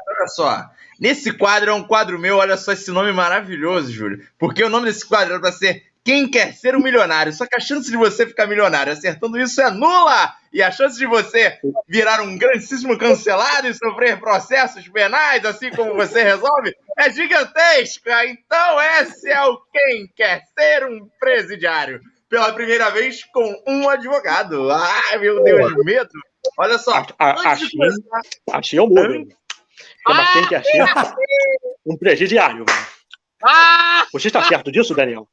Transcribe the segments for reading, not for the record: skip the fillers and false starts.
olha só. Nesse quadro é um quadro meu, olha só esse nome maravilhoso, Júlio. Porque o nome desse quadro era pra ser Quem Quer Ser um Milionário. Só que a chance de você ficar milionário acertando isso é nula! E a chance de você virar um grandíssimo cancelado e sofrer processos penais, assim como você resolve, é gigantesca. Então esse é o Quem Quer Ser um Presidiário. Pela primeira vez com um advogado. Ai, meu Deus, medo. Olha só. Achei o mudo. Mas quem quer ser um presidiário. Você está certo disso, Daniel?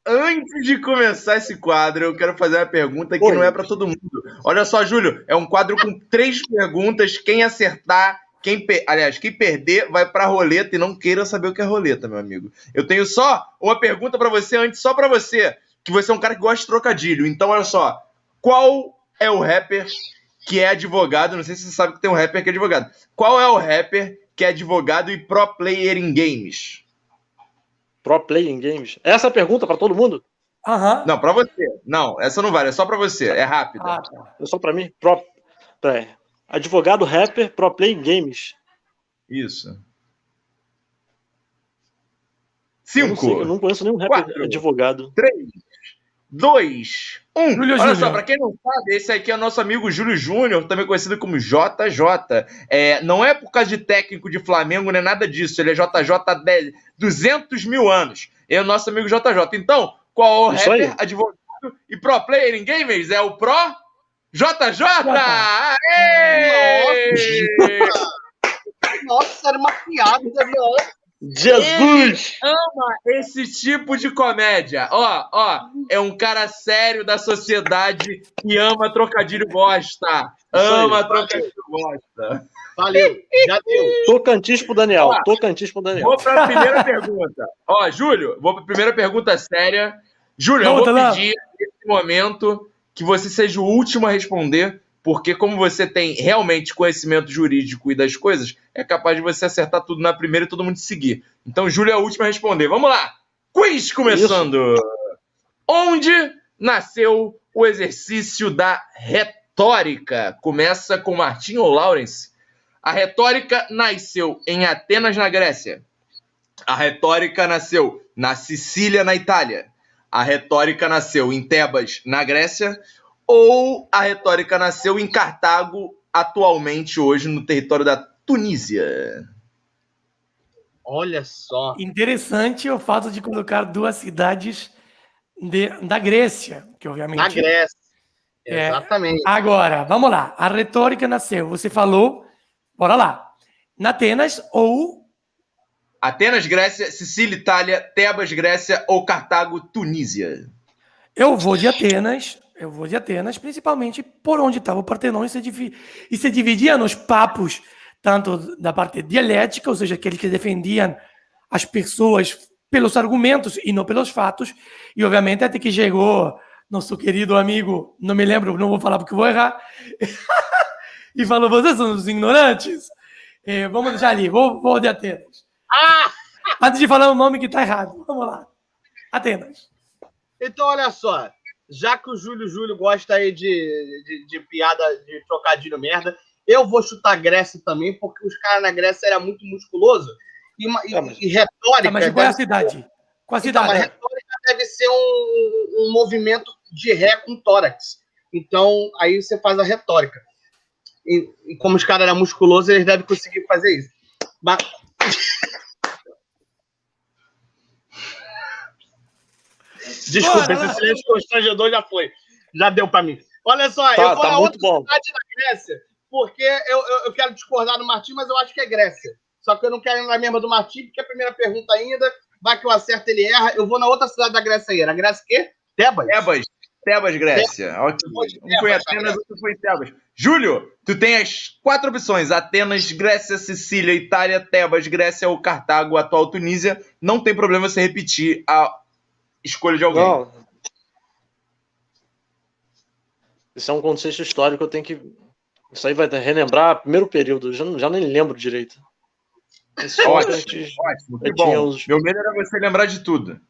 Antes de começar esse quadro, eu quero fazer uma pergunta que não é para todo mundo. Olha só, Júlio, é um quadro com 3 perguntas. Quem acertar, quem perder, vai para a roleta e não queira saber o que é roleta, meu amigo. Eu tenho só uma pergunta para você antes, só para você, que você é um cara que gosta de trocadilho. Então, olha só, qual é o rapper que é advogado? Não sei se você sabe que tem um rapper que é advogado. Qual é o rapper que é advogado e pro player em games? Pro player em games? Essa é a pergunta para todo mundo? Não, para você. Não, essa não vale, é só para você. É rápida. Tá. É só para mim? Advogado rapper pro player em games. Isso. 5. Eu não conheço nenhum rapper 4, advogado. 3, 2, 1. Júlio Olha Júnior. só, para quem não sabe, esse aqui é o nosso amigo Júlio Júnior, também conhecido como JJ. Não é por causa de técnico de Flamengo, nem nada disso. Ele é JJ há 200 mil anos. É o nosso amigo JJ. Então, qual é o rapper, advogado e pro player em gamers? É o Pro JJ! Aê! Nossa, era uma piada, Daniel. Jesus! Ele ama esse tipo de comédia. Ó, é um cara sério da sociedade que ama trocadilho bosta. Ama trocadilho bosta. Valeu, já deu. Tocantins pro Daniel. Vou para a primeira pergunta. Júlio, vou para a primeira pergunta séria. Júlio, eu vou pedir nesse momento que você seja o último a responder, porque como você tem realmente conhecimento jurídico e das coisas, é capaz de você acertar tudo na primeira e todo mundo te seguir. Então, Júlio é o último a responder. Vamos lá! Quiz começando! Isso. Onde nasceu o exercício da retórica? Começa com Martin ou Lawrence? A retórica nasceu em Atenas, na Grécia. A retórica nasceu na Sicília, na Itália. A retórica nasceu em Tebas, na Grécia. Ou a retórica nasceu em Cartago, atualmente hoje no território da Tunísia? Olha só. Interessante o fato de colocar 2 cidades da Grécia, que obviamente... Na Grécia, exatamente. Agora, vamos lá. A retórica nasceu, você falou, bora lá. Na Atenas ou... Atenas, Grécia, Sicília, Itália, Tebas, Grécia ou Cartago, Tunísia? Eu vou de Atenas, principalmente por onde estava o Partenon e se dividia nos papos, tanto da parte dialética, ou seja, aqueles que defendiam as pessoas pelos argumentos e não pelos fatos, e obviamente até que chegou nosso querido amigo, não me lembro, não vou falar porque vou errar, e falou, vocês são os ignorantes? Vamos deixar ali, vou de Atenas. Antes de falar o nome que está errado, vamos lá. Atenas. Então, olha só, já que o Júlio gosta aí de piada, de trocadilho merda, eu vou chutar Grécia também, porque os caras na Grécia eram muito musculosos. E retórica... mas qual é a cidade? Qual a cidade? Então, a retórica deve ser um movimento de ré com tórax. Então, aí você faz a retórica. E como os caras eram musculosos, eles devem conseguir fazer isso. Mas... Desculpa, esse silêncio constrangedor já foi. Já deu pra mim. Olha só, eu vou na outra cidade da Grécia, porque eu quero discordar do Martim, mas eu acho que é Grécia. Só que eu não quero ir na mesma do Martim, porque a primeira pergunta ainda, vai que eu acerto, ele erra. Eu vou na outra cidade da Grécia aí. Era Grécia o quê? Tebas? Tebas, Grécia. Um foi Atenas, outro foi Tebas. Júlio, tu tem as 4 opções. Atenas, Grécia, Sicília, Itália, Tebas, Grécia ou Cartago, atual Tunísia. Não tem problema você repetir a escolha de alguém. Não. Isso é um contexto histórico, eu tenho que... Isso aí vai relembrar o primeiro período, já nem lembro direito. Ótimo, que bom. Meu medo era você lembrar de tudo.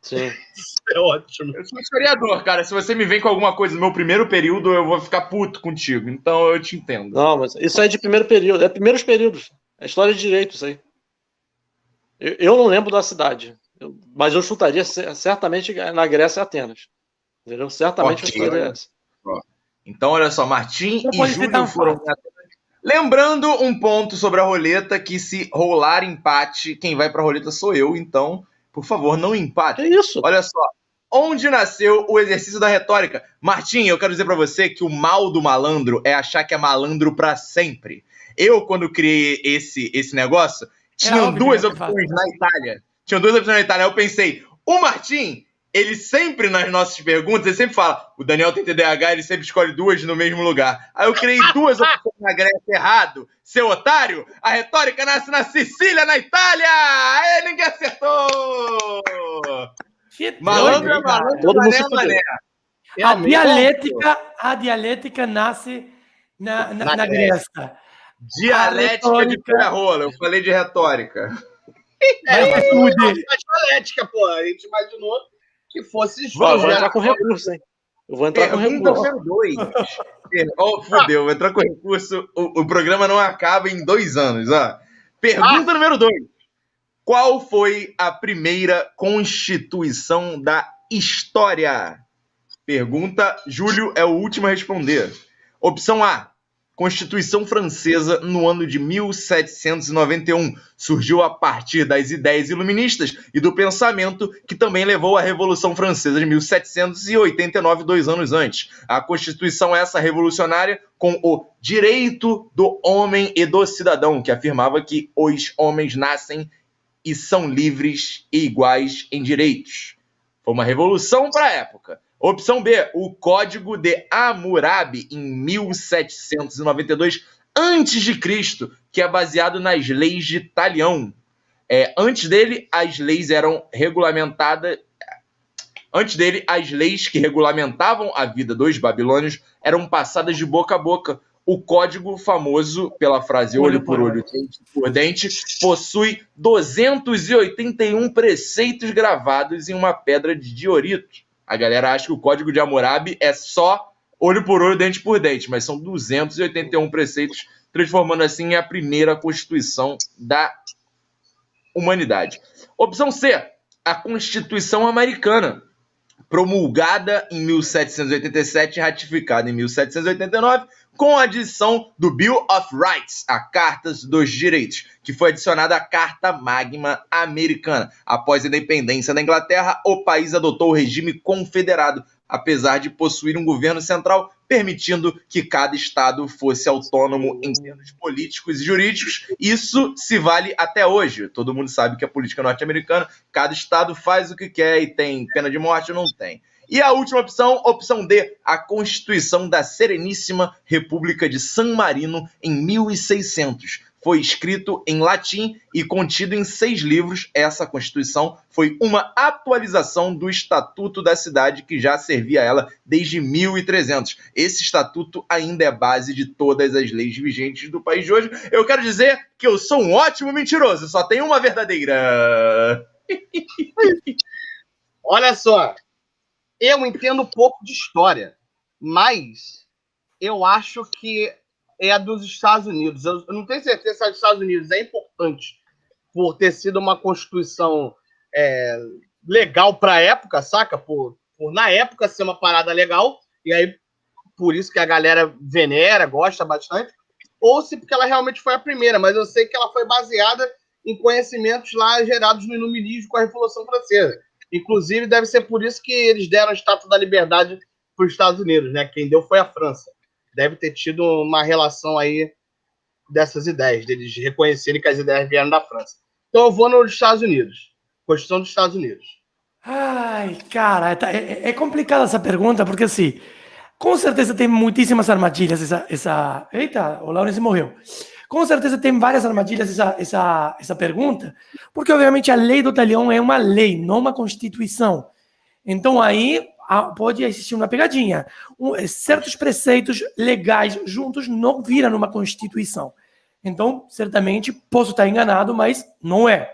Sim. Isso é ótimo. Eu sou historiador, cara. Se você me vem com alguma coisa no meu primeiro período, eu vou ficar puto contigo. Então eu te entendo. Não, mas isso aí é de primeiro período. É primeiros períodos. É história de direito, isso aí. Eu não lembro da cidade. Mas eu chutaria certamente na Grécia e Atenas. Entendeu? Certamente a história é essa. Então, olha só, Martim e Júlio foram... Lembrando um ponto sobre a roleta, que se rolar empate, quem vai pra roleta sou eu. Então, por favor, não empate. Que isso? Olha só. Onde nasceu o exercício da retórica? Martim, eu quero dizer pra você que o mal do malandro é achar que é malandro pra sempre. Eu, quando criei esse negócio, tinham duas opções na Itália. Eu pensei, o Martim, ele sempre, nas nossas perguntas, ele sempre fala, o Daniel tem TDAH, ele sempre escolhe duas no mesmo lugar. Aí eu criei duas opções na Grécia, errado. Seu otário, a retórica nasce na Sicília, na Itália! Aê, ninguém acertou! Malandro é malandro, todo mundo se mané. A dialética nasce na Grécia. Dialética de pé-rola, eu falei de retórica. Dialética, pô. A gente imaginou que fosse... Eu vou entrar com recurso, hein? Eu vou entrar com recurso. Fudeu, vou entrar com recurso. O programa não acaba em 2 anos, ó. Pergunta número 2. Qual foi a primeira Constituição da história? Pergunta, Júlio é o último a responder. Opção A, Constituição Francesa no ano de 1791. Surgiu a partir das ideias iluministas e do pensamento que também levou à Revolução Francesa de 1789, 2 anos antes. A Constituição essa revolucionária com o direito do homem e do cidadão, que afirmava que os homens nascem e são livres e iguais em direitos. Foi uma revolução para a época. Opção B, o Código de Hammurabi, em 1792 a.C., que é baseado nas leis de Talião. Antes dele, as leis eram regulamentadas... Antes dele, as leis que regulamentavam a vida dos babilônios eram passadas de boca a boca. O código, famoso pela frase olho por olho, dente por dente, possui 281 preceitos gravados em uma pedra de diorito. A galera acha que o Código de Hammurabi é só olho por olho, dente por dente, mas são 281 preceitos, transformando assim a primeira Constituição da humanidade. Opção C, a Constituição Americana, promulgada em 1787 e ratificada em 1789, com a adição do Bill of Rights, a Carta dos Direitos, que foi adicionada à Carta Magna Americana. Após a independência da Inglaterra, o país adotou o regime confederado, apesar de possuir um governo central, permitindo que cada estado fosse autônomo em termos políticos e jurídicos. Isso se vale até hoje. Todo mundo sabe que a política norte-americana, cada estado faz o que quer e tem pena de morte ou não tem. E a última opção, opção D, a Constituição da Sereníssima República de San Marino, em 1600. Foi escrito em latim e contido em 6 livros. Essa Constituição foi uma atualização do Estatuto da Cidade, que já servia a ela desde 1300. Esse estatuto ainda é base de todas as leis vigentes do país de hoje. Eu quero dizer que eu sou um ótimo mentiroso, só tem uma verdadeira. Olha só, eu entendo pouco de história, mas eu acho que é dos Estados Unidos. Eu não tenho certeza se é dos Estados Unidos. É importante por ter sido uma Constituição legal para a época, saca? Por na época ser uma parada legal, e aí por isso que a galera venera, gosta bastante, ou se porque ela realmente foi a primeira, mas eu sei que ela foi baseada em conhecimentos lá gerados no iluminismo com a Revolução Francesa. Inclusive, deve ser por isso que eles deram a Estátua da Liberdade para os Estados Unidos, né? Quem deu foi a França. Deve ter tido uma relação aí dessas ideias, deles reconhecerem que as ideias vieram da França. Então eu vou nos Estados Unidos. Constituição dos Estados Unidos. Ai, cara, é complicada essa pergunta, porque assim, com certeza tem muitíssimas armadilhas essa... Eita, o Laurence morreu. Com certeza tem várias armadilhas essa pergunta, porque obviamente a lei do Talião é uma lei, não uma constituição. Então aí pode existir uma pegadinha. Certos preceitos legais juntos não viram uma constituição. Então, certamente, posso estar enganado, mas não é.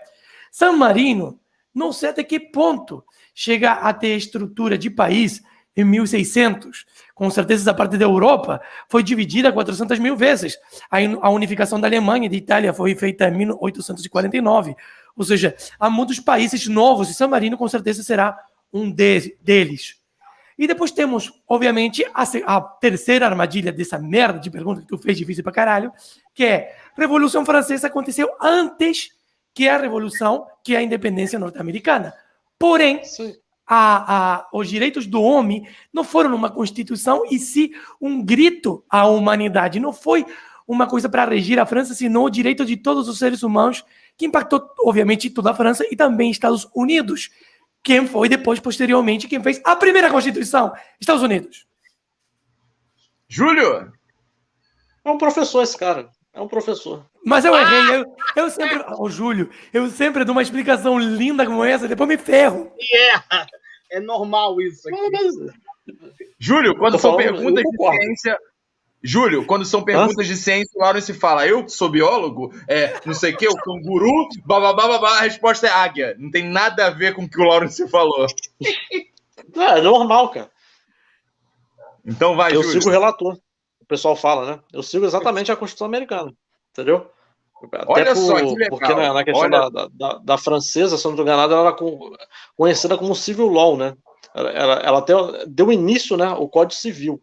San Marino, não sei até que ponto. chega a ter estrutura de país em 1600. Com certeza, essa parte da Europa foi dividida 400 mil vezes. A unificação da Alemanha e da Itália foi feita em 1849. Ou seja, há muitos países novos e San Marino, com certeza, será um deles. E depois temos, obviamente, a terceira armadilha dessa merda de pergunta que tu fez difícil pra caralho, que é a Revolução Francesa aconteceu antes que a Revolução, que é a independência norte-americana. Porém, os direitos do homem não foram uma constituição e sim um grito à humanidade. Não foi uma coisa para regir a França, senão o direito de todos os seres humanos, que impactou, obviamente, toda a França e também Estados Unidos. Quem foi depois, posteriormente, quem fez a primeira Constituição? Estados Unidos. Júlio? É um professor esse cara. É um professor. Mas eu errei. Eu sempre... Júlio, eu sempre dou uma explicação linda como essa, depois me ferro. É normal isso aqui. Júlio, quando são perguntas de ciência... Júlio, quando são perguntas de ciência, o Lawrence fala, eu que sou biólogo, não sei o que, o canguru, bababá, a resposta é águia. Não tem nada a ver com o que o Lawrence falou. É normal, cara. Então vai, Júlio. Eu sigo o relator. O pessoal fala, né? Eu sigo exatamente a Constituição Americana. Entendeu? Olha só, que legal. Porque na questão da francesa, se eu não estou enganado, ela era conhecida como civil law, né? Ela até deu início, né, ao Código Civil.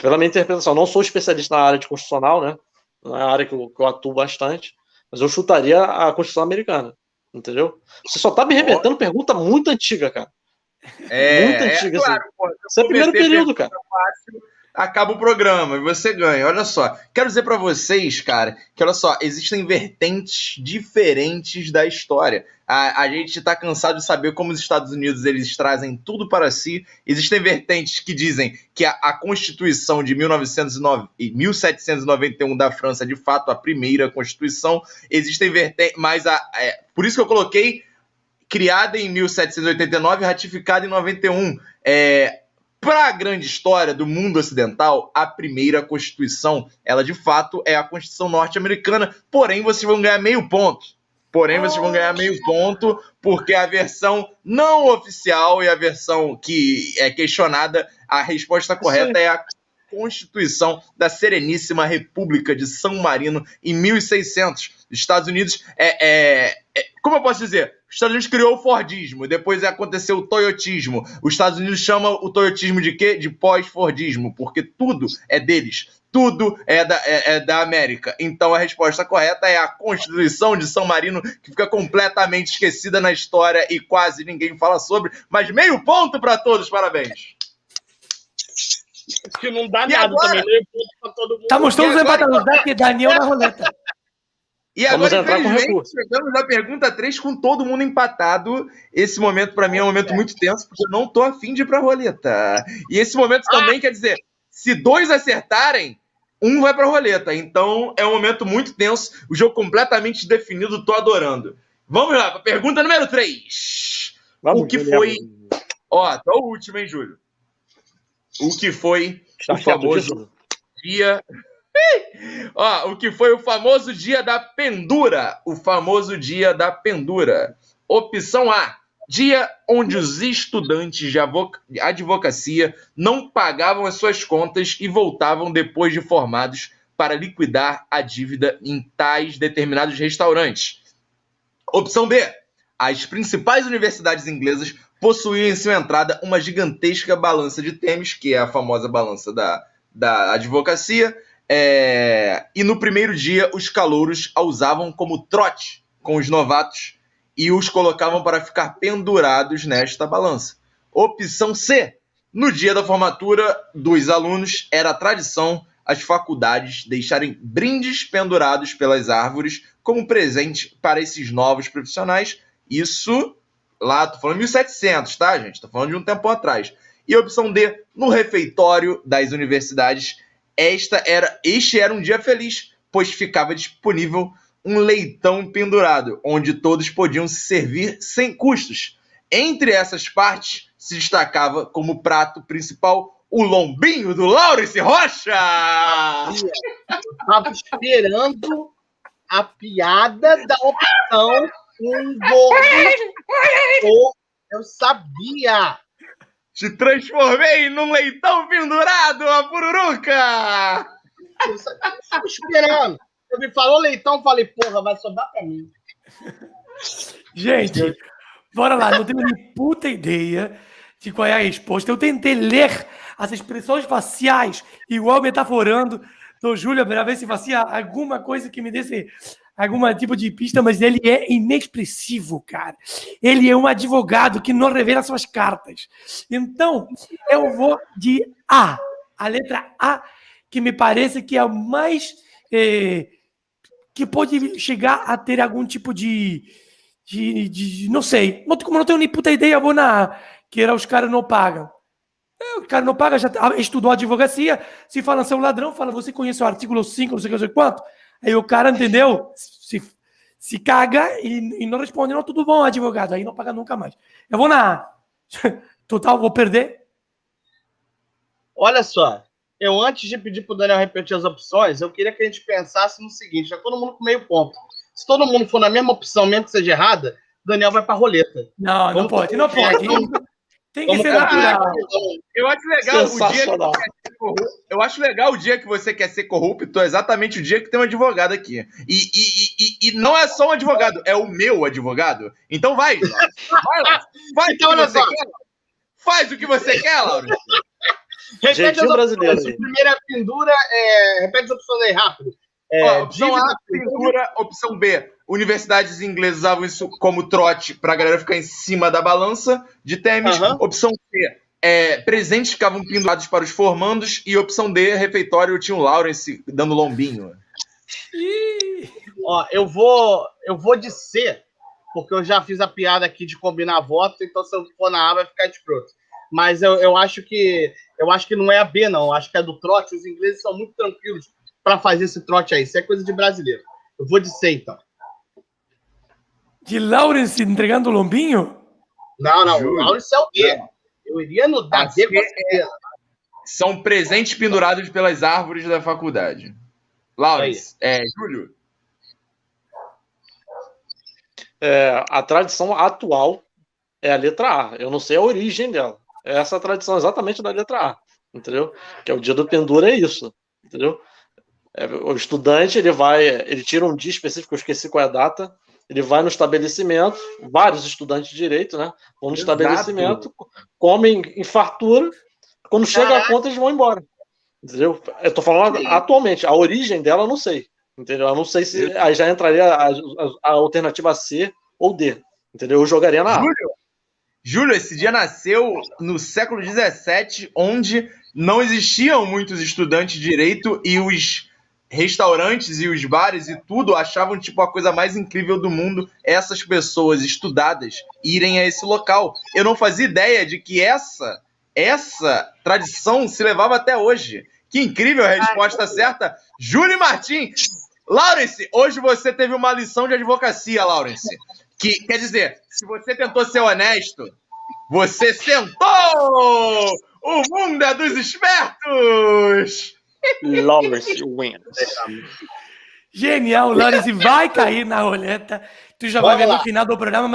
Pela minha interpretação, não sou especialista na área de constitucional, né? Na área que eu atuo bastante, mas eu chutaria a Constituição Americana, entendeu? Você só tá me remetendo pergunta muito antiga, cara. Muito antiga, claro, assim. Isso é primeiro período, cara. Fácil, acaba o programa e você ganha. Olha só, quero dizer para vocês, cara, que olha só, existem vertentes diferentes da história. A gente tá cansado de saber como os Estados Unidos eles trazem tudo para si. Existem vertentes que dizem que a Constituição de 1791 da França é de fato a primeira Constituição. Existem vertentes, mas por isso que eu coloquei criada em 1789, ratificada em 91. Para a grande história do mundo ocidental, a primeira Constituição, ela de fato é a Constituição norte-americana, porém vocês vão ganhar meio ponto. Porque a versão não oficial e a versão que é questionada, a resposta correta é a Constituição da Sereníssima República de San Marino, em 1600. Os Estados Unidos como eu posso dizer? Os Estados Unidos criou o Fordismo, depois aconteceu o Toyotismo. Os Estados Unidos chamam o Toyotismo de quê? De pós-Fordismo, porque tudo é deles. Tudo é da América. Então a resposta correta é a Constituição de San Marino, que fica completamente esquecida na história e quase ninguém fala sobre. Mas meio ponto para todos, parabéns. Que não dá nada agora, também, meio ponto para todo mundo. Estamos todos empatados, daqui Daniel na roleta. E agora, infelizmente, chegamos na pergunta 3 com todo mundo empatado. Esse momento, para mim, é um momento muito tenso, porque eu não tô afim de ir pra roleta. E esse momento também quer dizer, se 2 acertarem, 1 vai pra roleta. Então, é um momento muito tenso, o jogo completamente definido, tô adorando. Vamos lá, pra pergunta número 3. O que foi... Ó, tá o último, hein, Júlio? O que foi o famoso dia... o que foi o famoso dia da pendura? O famoso dia da pendura. Opção A, dia onde os estudantes de advocacia não pagavam as suas contas e voltavam depois de formados para liquidar a dívida em tais determinados restaurantes. Opção B, as principais universidades inglesas possuíam em sua entrada uma gigantesca balança de Temis, que é a famosa balança da advocacia. E no primeiro dia os calouros a usavam como trote com os novatos e os colocavam para ficar pendurados nesta balança. Opção C, no dia da formatura dos alunos era tradição as faculdades deixarem brindes pendurados pelas árvores como presente para esses novos profissionais. Isso lá, tô falando 1700, tá, gente? Tô falando de um tempo atrás. E opção D, no refeitório das universidades este era um dia feliz, pois ficava disponível um leitão pendurado, onde todos podiam se servir sem custos. Entre essas partes, se destacava como prato principal o lombinho do Lawrence Rocha! Estava esperando a piada da opção um gordo ou Eu sabia! Te transformei num leitão pendurado, a pururuca! Eu tava esperando. Eu me falou leitão, falei, porra, vai sobrar pra mim. Gente, bora lá. Não tenho nem puta ideia de qual é a resposta. Eu tentei ler as expressões faciais, igual metaforando do Júlio, para ver se fazia alguma coisa que me desse algum tipo de pista, mas ele é inexpressivo, cara. Ele é um advogado que não revela suas cartas. Então, eu vou de A. A letra A, que me parece que é a mais... que pode chegar a ter algum tipo de não sei. Como não tenho nem puta ideia, eu vou na A, que era os caras não pagam. O cara não paga, já estudou advocacia, se fala ser um ladrão, fala, você conhece o artigo 5, não sei quanto. Aí o cara, entendeu? Se caga e não responde, não, tudo bom, advogado. Aí não paga nunca mais. Eu vou na A. Total, vou perder. Olha só, eu antes de pedir pro Daniel repetir as opções, eu queria que a gente pensasse no seguinte, já todo mundo com meio ponto. Se todo mundo for na mesma opção, mesmo que seja errada, Daniel vai pra roleta. Não pode. Tem que ser natural. Eu acho legal o dia que você quer ser corrupto. Eu acho legal o dia que você quer ser corrupto, é exatamente o dia que tem um advogado aqui. E não é só um advogado, é o meu advogado. Então vai lá. Faz então, o que você quer. Faz o que você quer, Laura. Repete as opções. A primeira pendura, repete as opções aí rápido. Opção A, pintura. Opção B, universidades inglesas usavam isso como trote pra galera ficar em cima da balança de Temis. Opção C, presentes ficavam pendurados para os formandos. E opção D, refeitório, tinha o Lawrence dando lombinho. Ó, eu vou de C, porque eu já fiz a piada aqui de combinar voto, então se eu for na A vai ficar escroto. Mas eu acho que não é a B, não. Eu acho que é do trote. Os ingleses são muito tranquilos para fazer esse trote aí. Isso é coisa de brasileiro. Eu vou de C, então. De Lawrence entregando o lombinho? Não. O Lawrence é o D. Eu iria no da D com certeza. São presentes pendurados pelas árvores da faculdade. Lawrence, Júlio? A tradição atual é a letra A. Eu não sei a origem dela. Essa tradição exatamente da letra A. Entendeu? Que é o dia do pendura, é isso. Entendeu? O estudante, ele tira um dia específico, eu esqueci qual é a data, ele vai no estabelecimento, vários estudantes de direito, né? Vão no estabelecimento, comem em fartura, quando chega a conta eles vão embora. Entendeu? Eu tô falando atualmente, a origem dela eu não sei. Entendeu? Eu não sei se aí já entraria a alternativa C ou D. Entendeu? Eu jogaria na A. Júlio, esse dia nasceu no século XVII, onde não existiam muitos estudantes de direito e os restaurantes e os bares e tudo achavam tipo a coisa mais incrível do mundo essas pessoas estudadas irem a esse local. Eu não fazia ideia de que essa tradição se levava até hoje. Que incrível a resposta certa. Júlio Martins. Lawrence, hoje você teve uma lição de advocacia, Lawrence. Que quer dizer, se você tentou ser honesto, você sentou! O mundo é dos espertos! Lawrence wins. Genial, Lawrence vai cair na roleta. Tu já vai ver no final do programa, mas